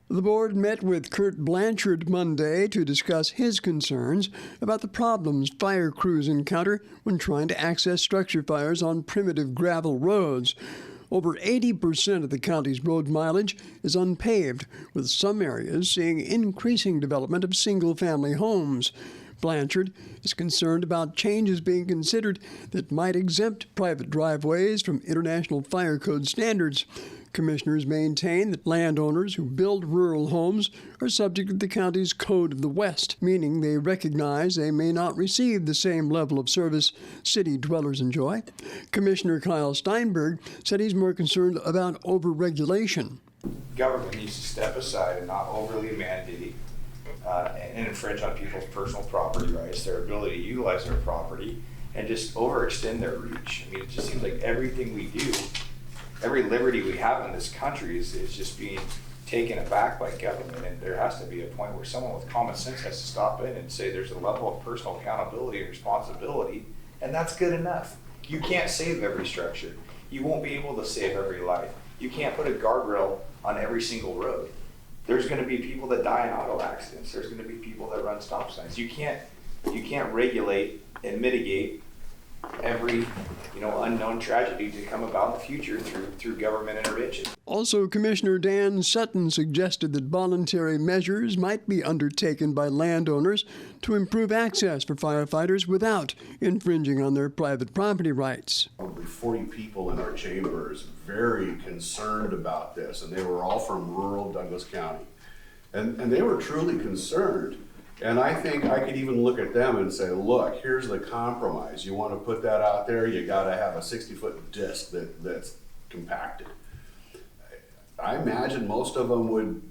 The board met with Kurt Blanchard Monday to discuss his concerns about the problems fire crews encounter when trying to access structure fires on primitive gravel roads. Over 80% of the county's road mileage is unpaved, with some areas seeing increasing development of single-family homes. Blanchard is concerned about changes being considered that might exempt private driveways from International Fire Code standards. Commissioners maintain that landowners who build rural homes are subject to the county's Code of the West, meaning they recognize they may not receive the same level of service city dwellers enjoy. Commissioner Kyle Steinberg said he's more concerned about overregulation. Government needs to step aside and not overly mandate and infringe on people's personal property rights, their ability to utilize their property, and just overextend their reach. I mean, it just seems like everything we do, every liberty we have in this country is just being taken aback by government, and there has to be a point where someone with common sense has to stop in and say there's a level of personal accountability and responsibility, and that's good enough. You can't save every structure. You won't be able to save every life. You can't put a guardrail on every single road. There's going to be people that die in auto accidents. There's going to be people that run stop signs. You can't regulate and mitigate every unknown tragedy to come about in the future through government intervention. Also, Commissioner Dan Sutton suggested that voluntary measures might be undertaken by landowners to improve access for firefighters without infringing on their private property rights. Probably 40 people in our chambers very concerned about this, and they were all from rural Douglas County. And they were truly concerned. And I think I could even look at them and say, look, here's the compromise. You want to put that out there, you got to have a 60-foot disc that's compacted. I imagine most of them would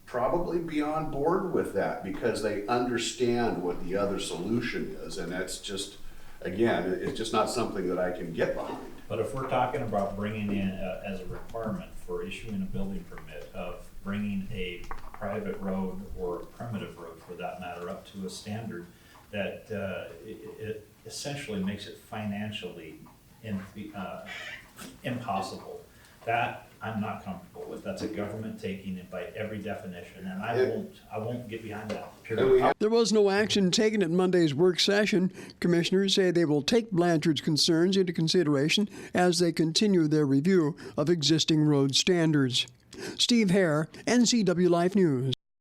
probably be on board with that because they understand what the other solution is. And that's just, again, it's just not something that I can get behind. But if we're talking about bringing in as a requirement for issuing a building permit of bringing a private road or a primitive road for that matter up to a standard that it essentially makes it financially impossible, that I'm not comfortable with. That's a government taking it by every definition, and I won't get behind that, period. There was no action taken at Monday's work session. Commissioners say they will take Blanchard's concerns into consideration as they continue their review of existing road standards. Steve Hare, NCW Life News.